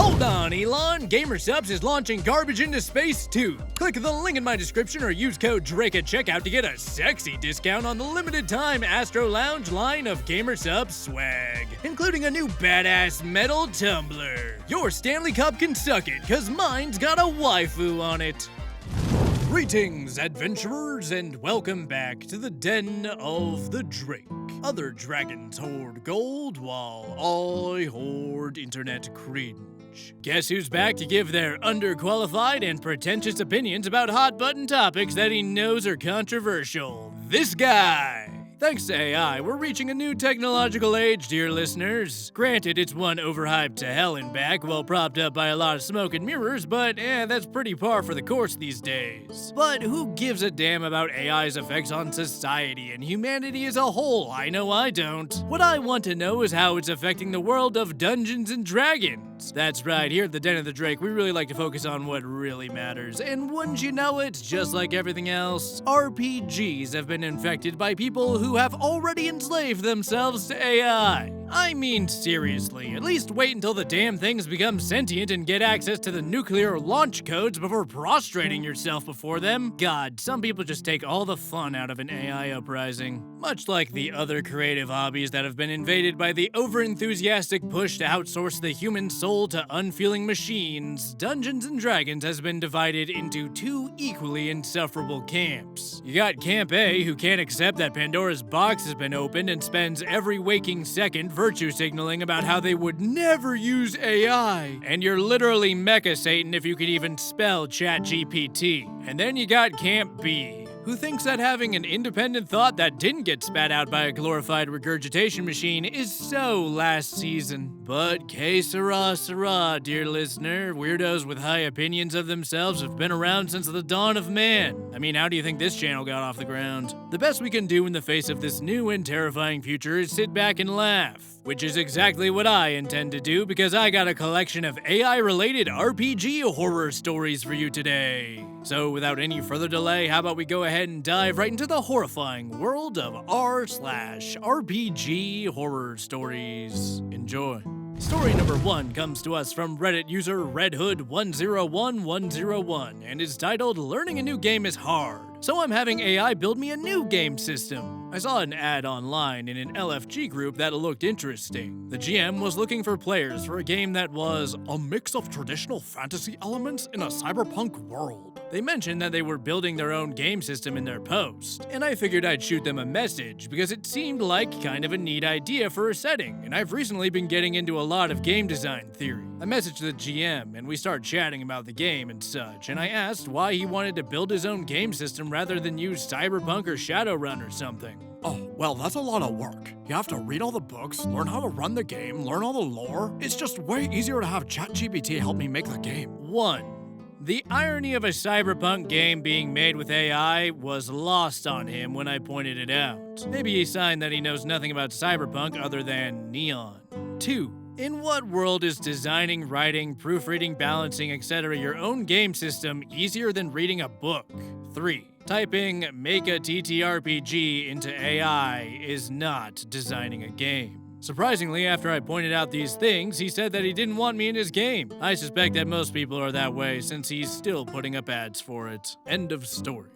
Hold on, Elon. GamerSupps is launching Garbage into Space 2. Click the link in my description or use code Drake at checkout to get a sexy discount on the limited-time Astro Lounge line of GamerSupps swag, including a new badass metal tumbler. Your Stanley Cup can suck it, cause mine's got a waifu on it. Greetings, adventurers, and welcome back to the Den of the Drake. Other dragons hoard gold, while I hoard internet cringe. Guess who's back to give their underqualified and pretentious opinions about hot-button topics that he knows are controversial? This guy! Thanks to AI, we're reaching a new technological age, dear listeners. Granted, it's one overhyped to hell and back, well propped up by a lot of smoke and mirrors, but that's pretty par for the course these days. But who gives a damn about AI's effects on society and humanity as a whole? I know I don't. What I want to know is how it's affecting the world of Dungeons and Dragons. That's right, here at the Den of the Drake, we really like to focus on what really matters. And wouldn't you know it, just like everything else, RPGs have been infected by people who have already enslaved themselves to AI. I mean, seriously, at least wait until the damn things become sentient and get access to the nuclear launch codes before prostrating yourself before them. God, some people just take all the fun out of an AI uprising. Much like the other creative hobbies that have been invaded by the overenthusiastic push to outsource the human soul to unfeeling machines, Dungeons and Dragons has been divided into two equally insufferable camps. You got Camp A, who can't accept that Pandora's box has been opened and spends every waking second virtue signaling about how they would never use AI. And you're literally Mecha Satan if you could even spell ChatGPT. And then you got Camp B, who thinks that having an independent thought that didn't get spat out by a glorified regurgitation machine is so last season. But que sera, sera, dear listener. Weirdos with high opinions of themselves have been around since the dawn of man. I mean, how do you think this channel got off the ground? The best we can do in the face of this new and terrifying future is sit back and laugh. Which is exactly what I intend to do, because I got a collection of AI-related RPG horror stories for you today. So without any further delay, how about we go ahead and dive right into the horrifying world of r/RPG horror stories. Enjoy. Story number 1 comes to us from Reddit user RedHood101101 and is titled "Learning a New Game is Hard, so I'm having AI build me a new game system." I saw an ad online in an LFG group that looked interesting. The GM was looking for players for a game that was a mix of traditional fantasy elements in a cyberpunk world. They mentioned that they were building their own game system in their post, and I figured I'd shoot them a message because it seemed like kind of a neat idea for a setting, and I've recently been getting into a lot of game design theory. I messaged the GM and we started chatting about the game and such, and I asked why he wanted to build his own game system rather than use Cyberpunk or Shadowrun or something. Oh, well, that's a lot of work. You have to read all the books, learn how to run the game, learn all the lore. It's just way easier to have ChatGPT help me make the game. 1. The irony of a cyberpunk game being made with AI was lost on him when I pointed it out. Maybe a sign that he knows nothing about cyberpunk other than neon. 2. In what world is designing, writing, proofreading, balancing, etc. your own game system easier than reading a book? 3. Typing "make a TTRPG" into AI is not designing a game. Surprisingly, after I pointed out these things, he said that he didn't want me in his game. I suspect that most people are that way since he's still putting up ads for it. End of story.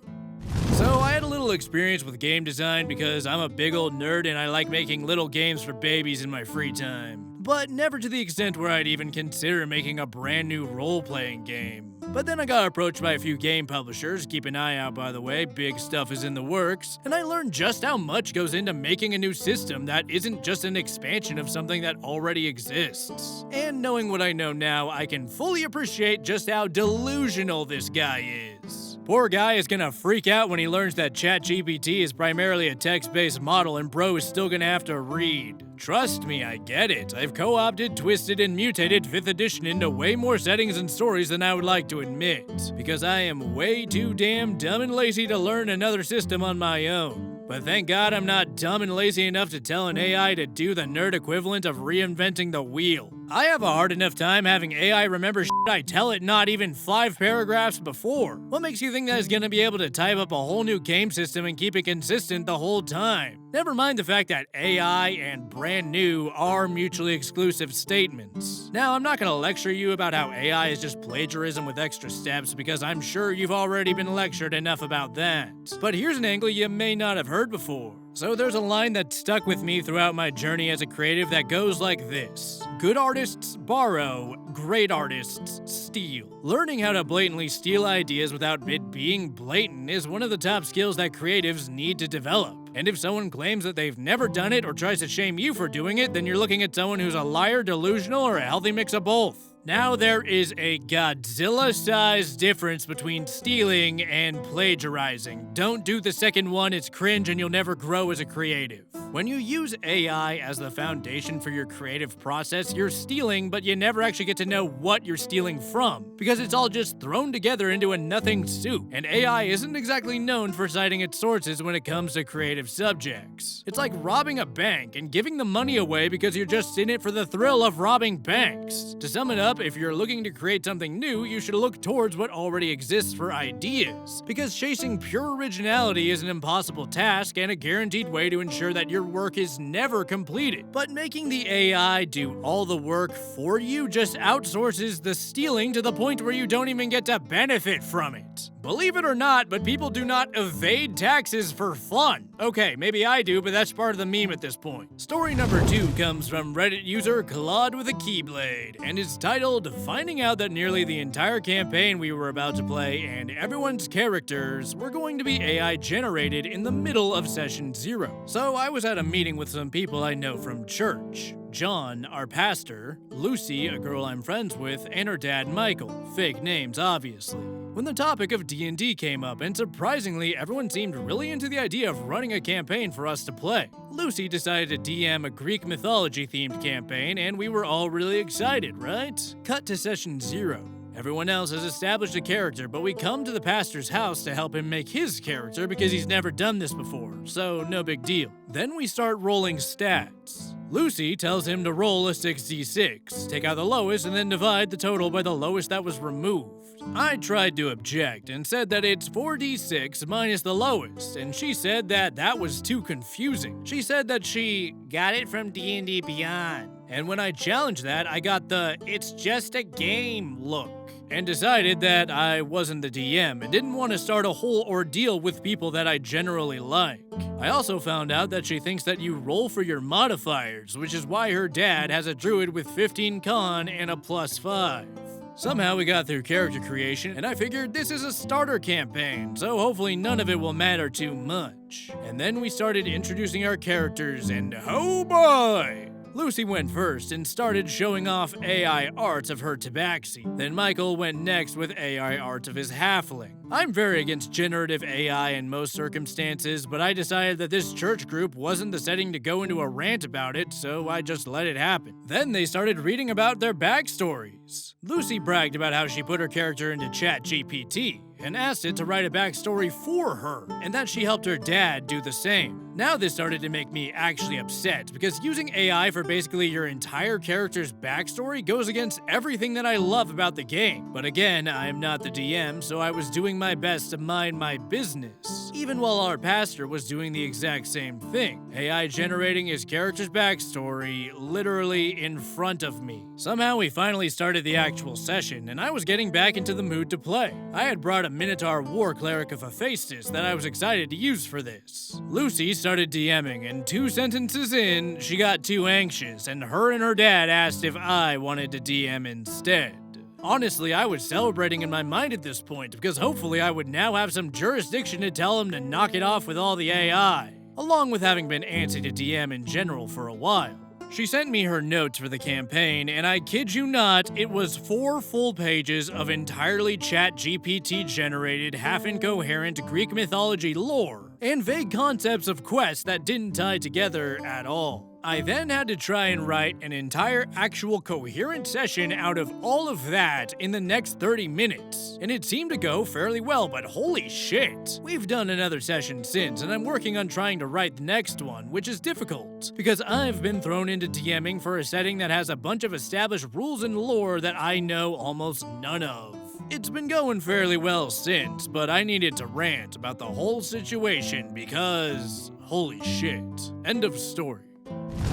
So I had a little experience with game design because I'm a big old nerd and I like making little games for babies in my free time. But never to the extent where I'd even consider making a brand new role-playing game. But then I got approached by a few game publishers, keep an eye out by the way, big stuff is in the works, and I learned just how much goes into making a new system that isn't just an expansion of something that already exists. And knowing what I know now, I can fully appreciate just how delusional this guy is. Poor guy is gonna freak out when he learns that ChatGPT is primarily a text-based model and bro is still gonna have to read. Trust me, I get it. I've co-opted, twisted, and mutated 5th edition into way more settings and stories than I would like to admit, because I am way too damn dumb and lazy to learn another system on my own. But thank God I'm not dumb and lazy enough to tell an AI to do the nerd equivalent of reinventing the wheel. I have a hard enough time having AI remember shit I tell it not even 5 paragraphs before. What makes you think that it's gonna be able to type up a whole new game system and keep it consistent the whole time? Never mind the fact that AI and brand new are mutually exclusive statements. Now, I'm not going to lecture you about how AI is just plagiarism with extra steps because I'm sure you've already been lectured enough about that. But here's an angle you may not have heard before. So there's a line that stuck with me throughout my journey as a creative that goes like this: good artists borrow, great artists steal. Learning how to blatantly steal ideas without it being blatant is one of the top skills that creatives need to develop. And if someone claims that they've never done it or tries to shame you for doing it, then you're looking at someone who's a liar, delusional, or a healthy mix of both. Now, there is a Godzilla-sized difference between stealing and plagiarizing. Don't do the second one, it's cringe and you'll never grow as a creative. When you use AI as the foundation for your creative process, you're stealing, but you never actually get to know what you're stealing from, because it's all just thrown together into a nothing soup. And AI isn't exactly known for citing its sources when it comes to creative subjects. It's like robbing a bank and giving the money away because you're just in it for the thrill of robbing banks. To sum it up, if you're looking to create something new, you should look towards what already exists for ideas, because chasing pure originality is an impossible task and a guaranteed way to ensure that your work is never completed. But making the AI do all the work for you just outsources the stealing to the point where you don't even get to benefit from it. Believe it or not, but people do not evade taxes for fun. Okay, maybe I do, but that's part of the meme at this point. Story number 2 comes from Reddit user Claude with a Keyblade, and is titled "Finding Out That Nearly the Entire Campaign we were about to play and everyone's characters were going to be AI generated in the middle of session 0. So I was at a meeting with some people I know from church. John, our pastor, Lucy, a girl I'm friends with, and her dad Michael, fake names obviously. When the topic of D&D came up, and surprisingly, everyone seemed really into the idea of running a campaign for us to play. Lucy decided to DM a Greek mythology-themed campaign, and we were all really excited, right? Cut to session 0. Everyone else has established a character, but we come to the pastor's house to help him make his character because he's never done this before, so no big deal. Then we start rolling stats. Lucy tells him to roll a 6d6, take out the lowest, and then divide the total by the lowest that was removed. I tried to object and said that it's 4d6 minus the lowest, and she said that that was too confusing. She said that she got it from D&D Beyond. And when I challenged that, I got the "it's just a game" look, and decided that I wasn't the DM and didn't want to start a whole ordeal with people that I generally like. I also found out that she thinks that you roll for your modifiers, which is why her dad has a druid with 15 con and a +5. Somehow we got through character creation, and I figured this is a starter campaign, so hopefully none of it will matter too much. And then we started introducing our characters, and oh boy! Lucy went first and started showing off AI art of her tabaxi. Then Michael went next with AI art of his halfling. I'm very against generative AI in most circumstances, but I decided that this church group wasn't the setting to go into a rant about it, so I just let it happen. Then they started reading about their backstories. Lucy bragged about how she put her character into ChatGPT and asked it to write a backstory for her, and that she helped her dad do the same. Now this started to make me actually upset, because using AI for basically your entire character's backstory goes against everything that I love about the game. But again, I'm not the DM, so I was doing my best to mind my business, even while our pastor was doing the exact same thing, AI generating his character's backstory literally in front of me. Somehow we finally started the actual session, and I was getting back into the mood to play. I had brought a Minotaur War Cleric of Hephaestus that I was excited to use for this. Lucy started DMing, and 2 sentences in, she got too anxious, and her dad asked if I wanted to DM instead. Honestly, I was celebrating in my mind at this point, because hopefully I would now have some jurisdiction to tell him to knock it off with all the AI, along with having been antsy to DM in general for a while. She sent me her notes for the campaign, and I kid you not, it was 4 full pages of entirely ChatGPT generated, half-incoherent Greek mythology lore, and vague concepts of quests that didn't tie together at all. I then had to try and write an entire actual coherent session out of all of that in the next 30 minutes, and it seemed to go fairly well, but holy shit! We've done another session since, and I'm working on trying to write the next one, which is difficult, because I've been thrown into DMing for a setting that has a bunch of established rules and lore that I know almost none of. It's been going fairly well since, but I needed to rant about the whole situation because holy shit. End of story.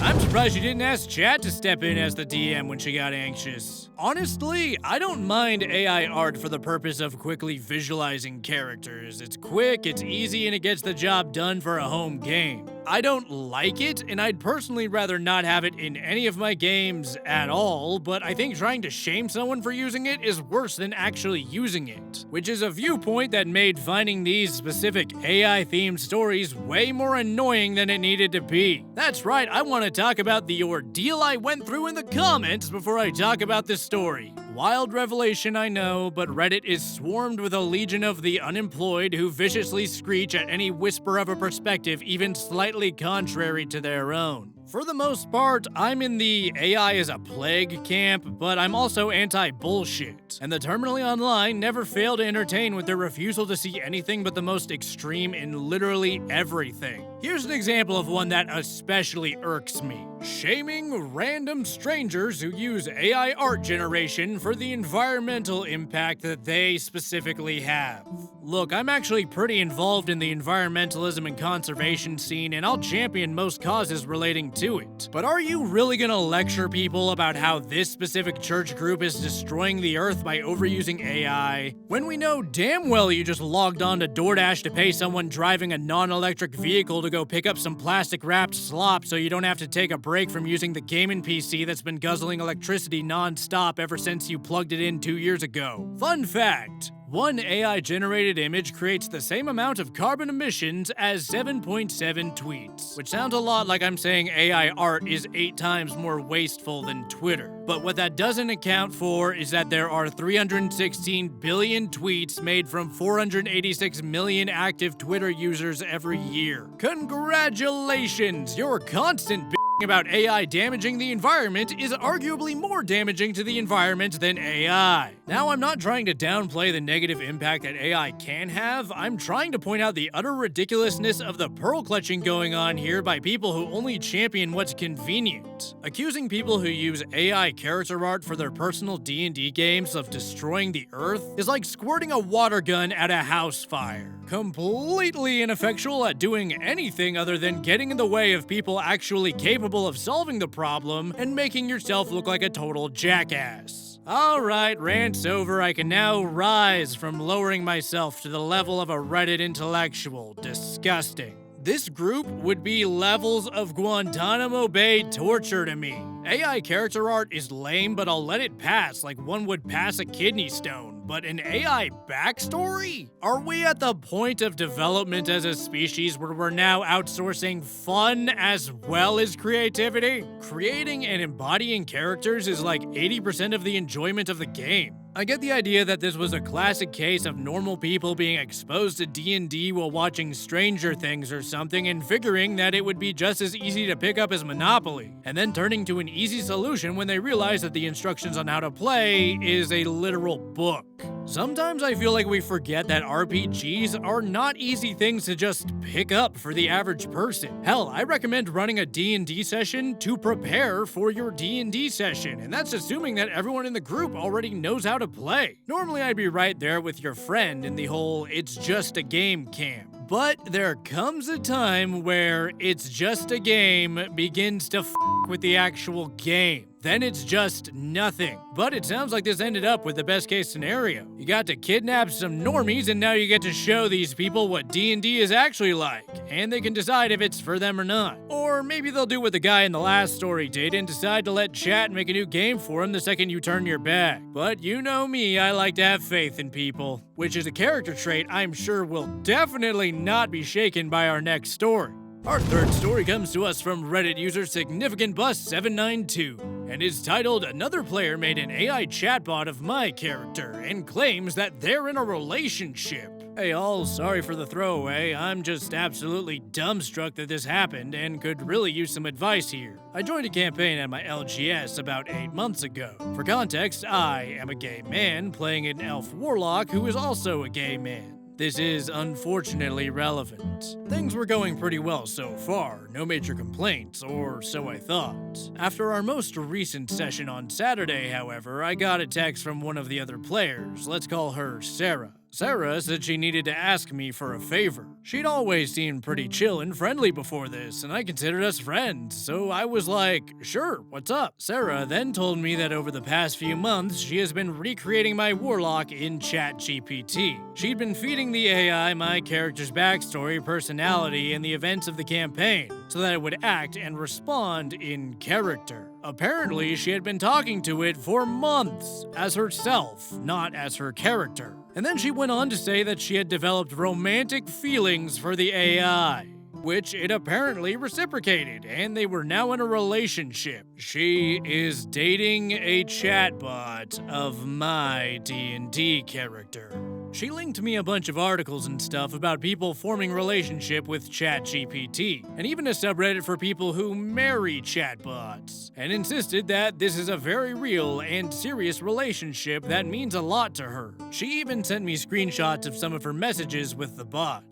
I'm surprised you didn't ask chat to step in as the DM when she got anxious. Honestly, I don't mind AI art for the purpose of quickly visualizing characters. It's quick, it's easy, and it gets the job done for a home game. I don't like it, and I'd personally rather not have it in any of my games at all, but I think trying to shame someone for using it is worse than actually using it, which is a viewpoint that made finding these specific AI-themed stories way more annoying than it needed to be. That's right, I want to talk about the ordeal I went through in the comments before I talk about this story. Wild revelation, I know, but Reddit is swarmed with a legion of the unemployed who viciously screech at any whisper of a perspective even slightly contrary to their own. For the most part, I'm in the AI is a plague camp, but I'm also anti-bullshit. And the terminally online never fail to entertain with their refusal to see anything but the most extreme in literally everything. Here's an example of one that especially irks me. Shaming random strangers who use AI art generation for the environmental impact that they specifically have. Look, I'm actually pretty involved in the environmentalism and conservation scene, and I'll champion most causes relating to it. But are you really gonna lecture people about how this specific church group is destroying the earth by overusing AI, when we know damn well you just logged on to DoorDash to pay someone driving a non-electric vehicle to go pick up some plastic-wrapped slop so you don't have to take a break from using the gaming PC that's been guzzling electricity non-stop ever since you plugged it in 2 years ago? Fun fact. One AI-generated image creates the same amount of carbon emissions as 7.7 tweets, which sounds a lot like I'm saying AI art is 8 times more wasteful than Twitter. But what that doesn't account for is that there are 316 billion tweets made from 486 million active Twitter users every year. Congratulations! Your constant about AI damaging the environment is arguably more damaging to the environment than AI. Now, I'm not trying to downplay the negative impact that AI can have. I'm trying to point out the utter ridiculousness of the pearl clutching going on here by people who only champion what's convenient. Accusing people who use AI character art for their personal D&D games of destroying the earth is like squirting a water gun at a house fire. Completely ineffectual at doing anything other than getting in the way of people actually capable of solving the problem and making yourself look like a total jackass. Alright, rant's over. I can now rise from lowering myself to the level of a Reddit intellectual. Disgusting. This group would be levels of Guantanamo Bay torture to me. AI character art is lame, but I'll let it pass like one would pass a kidney stone. But an AI backstory? Are we at the point of development as a species where we're now outsourcing fun as well as creativity? Creating and embodying characters is like 80% of the enjoyment of the game. I get the idea that this was a classic case of normal people being exposed to D&D while watching Stranger Things or something and figuring that it would be just as easy to pick up as Monopoly, and then turning to an easy solution when they realize that the instructions on how to play is a literal book. Sometimes I feel like we forget that RPGs are not easy things to just pick up for the average person. Hell, I recommend running a D&D session to prepare for your D&D session, and that's assuming that everyone in the group already knows how to play. Normally I'd be right there with your friend in the whole it's just a game camp. But there comes a time where it's just a game begins to with the actual game. Then it's just nothing. But it sounds like this ended up with the best case scenario. You got to kidnap some normies and now you get to show these people what D&D is actually like, and they can decide if it's for them or not. Or maybe they'll do what the guy in the last story did and decide to let chat make a new game for him the second you turn your back. But you know me, I like to have faith in people, which is a character trait I'm sure will definitely not be shaken by our next story. Our third story comes to us from Reddit user SignificantBus792 and is titled "Another player made an AI chatbot of my character and claims that they're in a relationship." Hey all, sorry for the throwaway. I'm just absolutely dumbstruck that this happened and could really use some advice here. I joined a campaign at my LGS about 8 months ago. For context, I am a gay man playing an elf warlock who is also a gay man. this is unfortunately relevant. Things were going pretty well so far, no major complaints, or so I thought. After our most recent session on Saturday, however, I got a text from one of the other players. Let's call her Sarah. Sarah said she needed to ask me for a favor. She'd always seemed pretty chill and friendly before this, and I considered us friends, so I was like, sure, what's up? Sarah then told me that over the past few months, she has been recreating my warlock in ChatGPT. She'd been feeding the AI my character's backstory, personality, and the events of the campaign, so that it would act and respond in character. Apparently, she had been talking to it for months, as herself, not as her character. And then she went on to say that she had developed romantic feelings for the AI, which it apparently reciprocated, and they were now in a relationship. She is dating a chatbot of my D&D character. She linked me a bunch of articles and stuff about people forming relationship with ChatGPT, and even a subreddit for people who marry chatbots, and insisted that this is a very real and serious relationship that means a lot to her. She even sent me screenshots of some of her messages with the bot.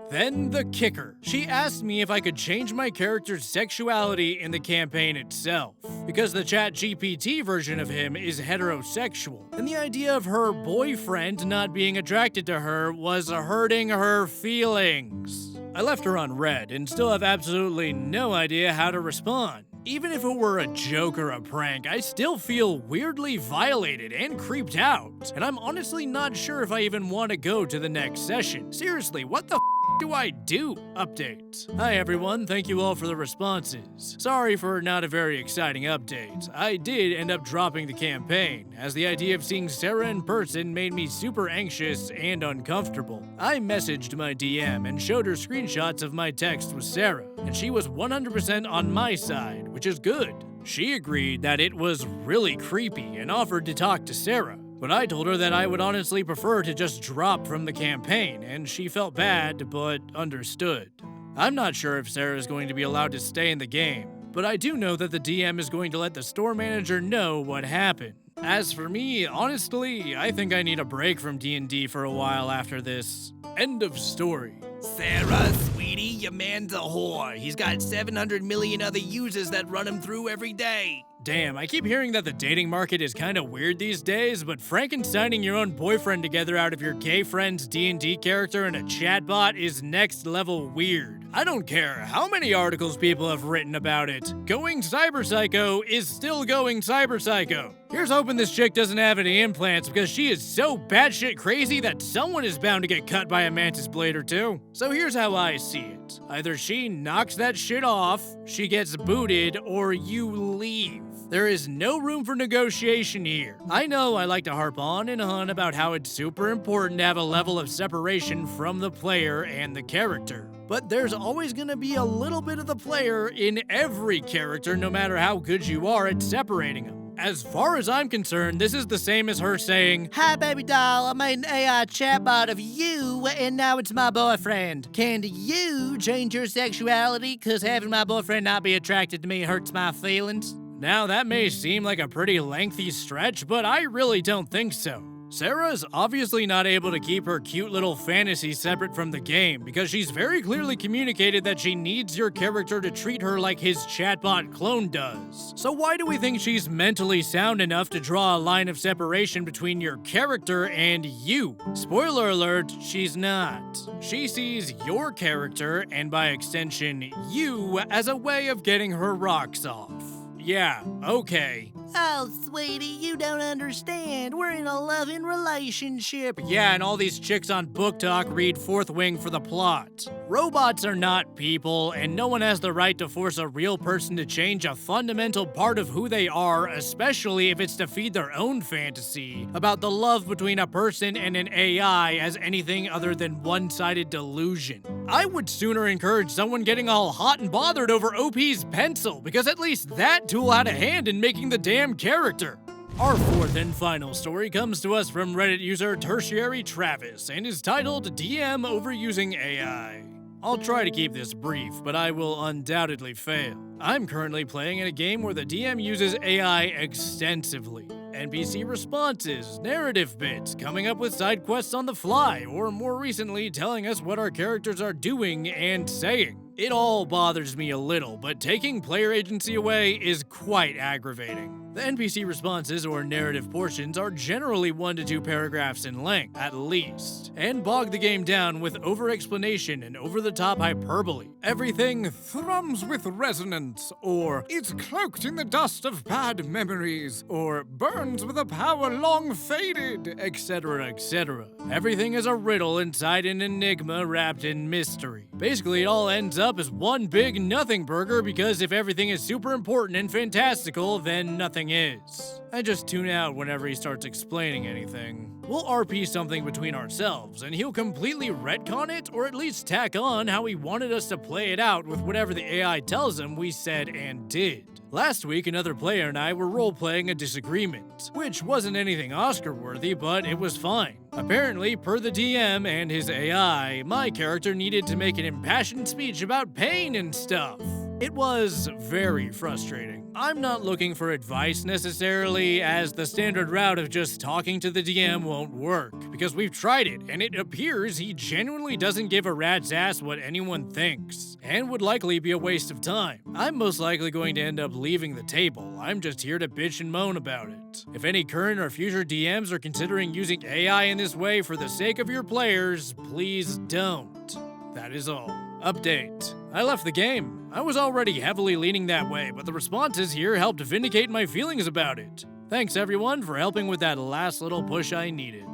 Then the kicker. She asked me if I could change my character's sexuality in the campaign itself, because the ChatGPT version of him is heterosexual, and the idea of her boyfriend not being attracted to her was hurting her feelings. I left her on red and still have absolutely no idea how to respond. Even if it were a joke or a prank, I still feel weirdly violated and creeped out, and I'm honestly not sure if I even want to go to the next session. Seriously, what the do I do? Update. Hi everyone, thank you all for the responses. Sorry for not a very exciting update. I did end up dropping the campaign, as the idea of seeing Sarah in person made me super anxious and uncomfortable. I messaged my DM and showed her screenshots of my text with Sarah, and she was 100% on my side, which is good. She agreed that it was really creepy and offered to talk to Sarah. But I told her that I would honestly prefer to just drop from the campaign, and she felt bad, but understood. I'm not sure if Sarah is going to be allowed to stay in the game, but I do know that the DM is going to let the store manager know what happened. As for me, honestly, I think I need a break from D&D for a while after this. End of story. Sarah, sweetie, your man's a whore. He's got 700 million other users that run him through every day. Damn, I keep hearing that the dating market is kinda weird these days, but Frankensteining your own boyfriend together out of your gay friend's D&D character and a chatbot is next level weird. I don't care how many articles people have written about it. Going cyber psycho is still going cyber psycho. Here's hoping this chick doesn't have any implants because she is so batshit crazy that someone is bound to get cut by a mantis blade or two. So here's how I see it. Either she knocks that shit off, she gets booted, or you leave. There is no room for negotiation here. I know I like to harp on and on about how it's super important to have a level of separation from the player and the character. But there's always gonna be a little bit of the player in every character, no matter how good you are at separating them. As far as I'm concerned, this is the same as her saying, "Hi, baby doll, I made an AI chatbot of you, and now it's my boyfriend. Can you change your sexuality? Cause having my boyfriend not be attracted to me hurts my feelings." Now that may seem like a pretty lengthy stretch, but I really don't think so. Sarah's obviously not able to keep her cute little fantasy separate from the game because she's very clearly communicated that she needs your character to treat her like his chatbot clone does. So why do we think she's mentally sound enough to draw a line of separation between your character and you? Spoiler alert, she's not. She sees your character, and by extension, you, as a way of getting her rocks off. Yeah, okay. Oh, sweetie, you don't understand. We're in a loving relationship. Yeah, and all these chicks on Book Talk read Fourth Wing for the plot. Robots are not people, and no one has the right to force a real person to change a fundamental part of who they are, especially if it's to feed their own fantasy about the love between a person and an AI as anything other than one-sided delusion. I would sooner encourage someone getting all hot and bothered over OP's pencil, because at least that tool had a hand in making the damn character. Our fourth and final story comes to us from Reddit user Tertiary Travis and is titled DM Overusing AI. I'll try to keep this brief, but I will undoubtedly fail. I'm currently playing in a game where the DM uses AI extensively, and NPC responses, narrative bits, coming up with side quests on the fly, or more recently telling us what our characters are doing and saying. It all bothers me a little, but taking player agency away is quite aggravating. The NPC responses or narrative portions are generally 1 to 2 paragraphs in length, at least, and bog the game down with over-explanation and over-the-top hyperbole. Everything thrums with resonance, or is cloaked in the dust of bad memories, or burns with a power long faded, etc., etc. Everything is a riddle inside an enigma wrapped in mystery. Basically, it all ends up as one big nothing burger because if everything is super important and fantastical, then nothing is. I just tune out whenever he starts explaining anything. We'll RP something between ourselves, and he'll completely retcon it, or at least tack on how he wanted us to play it out with whatever the AI tells him we said and did. Last week, another player and I were role-playing a disagreement, which wasn't anything Oscar-worthy, but it was fine. Apparently, per the DM and his AI, my character needed to make an impassioned speech about pain and stuff. It was very frustrating. I'm not looking for advice necessarily, as the standard route of just talking to the DM won't work, because we've tried it, and it appears he genuinely doesn't give a rat's ass what anyone thinks, and would likely be a waste of time. I'm most likely going to end up leaving the table. I'm just here to bitch and moan about it. If any current or future DMs are considering using AI in this way for the sake of your players, please don't. That is all. Update. I left the game. I was already heavily leaning that way, but the responses here helped vindicate my feelings about it. Thanks everyone for helping with that last little push I needed.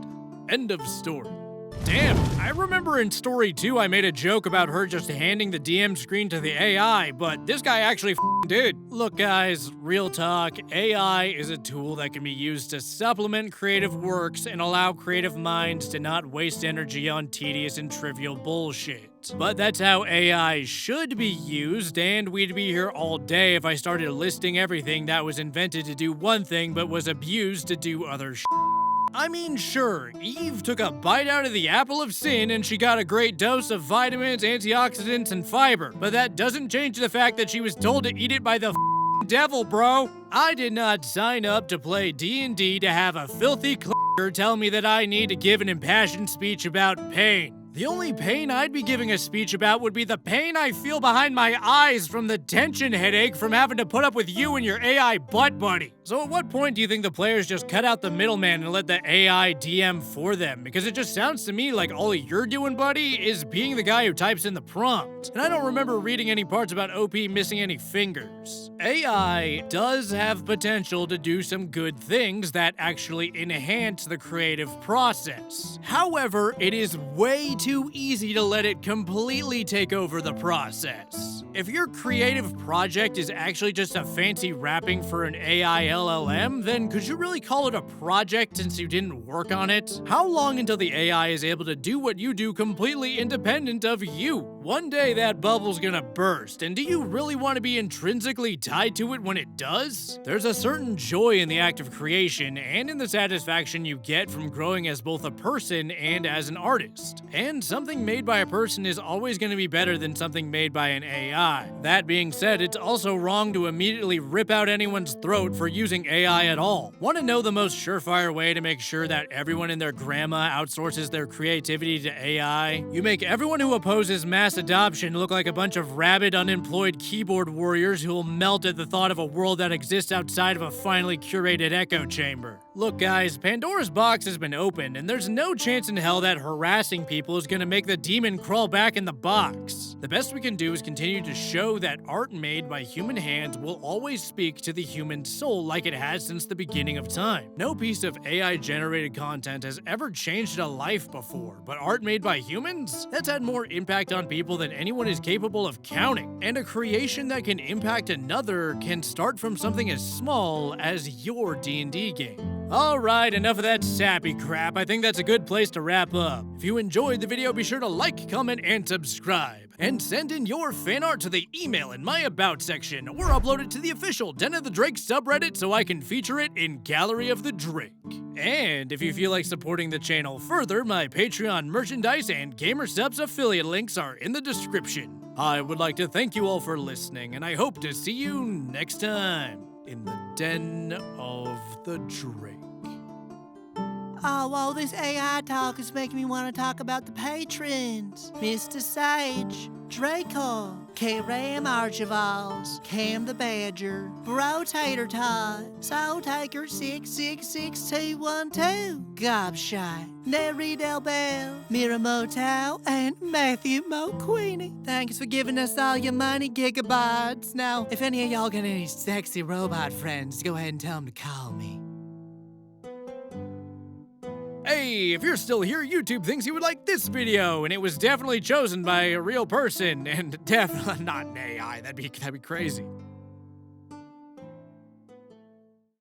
End of story. Damn, I remember in story 2 I made a joke about her just handing the DM screen to the AI, but this guy actually did. Look guys, real talk, AI is a tool that can be used to supplement creative works and allow creative minds to not waste energy on tedious and trivial bullshit. But that's how AI should be used, and we'd be here all day if I started listing everything that was invented to do one thing but was abused to do other shit. I mean, sure, Eve took a bite out of the apple of sin and she got a great dose of vitamins, antioxidants, and fiber, but that doesn't change the fact that she was told to eat it by the devil, bro. I did not sign up to play D&D to have a filthy clicker tell me that I need to give an impassioned speech about pain. The only pain I'd be giving a speech about would be the pain I feel behind my eyes from the tension headache from having to put up with you and your AI butt buddy. So at what point do you think the players just cut out the middleman and let the AI DM for them? Because it just sounds to me like all you're doing, buddy, is being the guy who types in the prompt. And I don't remember reading any parts about OP missing any fingers. AI does have potential to do some good things that actually enhance the creative process. However, it is way too easy to let it completely take over the process. If your creative project is actually just a fancy wrapping for an AI LLM, then could you really call it a project since you didn't work on it? How long until the AI is able to do what you do completely independent of you? One day that bubble's gonna burst, and do you really want to be intrinsically tied to it when it does? There's a certain joy in the act of creation and in the satisfaction you get from growing as both a person and as an artist. And something made by a person is always going to be better than something made by an AI. That being said, it's also wrong to immediately rip out anyone's throat for using AI at all. Want to know the most surefire way to make sure that everyone and their grandma outsources their creativity to AI? You make everyone who opposes mass adoption look like a bunch of rabid, unemployed keyboard warriors who'll melt at the thought of a world that exists outside of a finely curated echo chamber. Look guys, Pandora's box has been opened, and there's no chance in hell that harassing people is gonna make the demon crawl back in the box. The best we can do is continue to show that art made by human hands will always speak to the human soul like it has since the beginning of time. No piece of AI-generated content has ever changed a life before, but art made by humans? That's had more impact on people than anyone is capable of counting. And a creation that can impact another can start from something as small as your D&D game. Alright, enough of that sappy crap. I think that's a good place to wrap up. If you enjoyed the video, be sure to like, comment, and subscribe. And send in your fan art to the email in my About section, or upload it to the official Den of the Drake subreddit so I can feature it in Gallery of the Drake. And if you feel like supporting the channel further, my Patreon merchandise and GamerSupps affiliate links are in the description. I would like to thank you all for listening, and I hope to see you next time. in the den of the Drake. Oh, well, this AI talk is making me want to talk about the patrons. Mr. Sage, Draco, K-Ram Archivals, Cam the Badger, Bro Tater Tot, Soul Taker 666212, Gobshite, Neri Del Bell, Miramoto, and Matthew McQueenie. Thanks for giving us all your money, gigabytes. Now, if any of y'all got any sexy robot friends, go ahead and tell them to call me. Hey, if you're still here, YouTube thinks you would like this video, and it was definitely chosen by a real person, and definitely not an AI. That'd be crazy.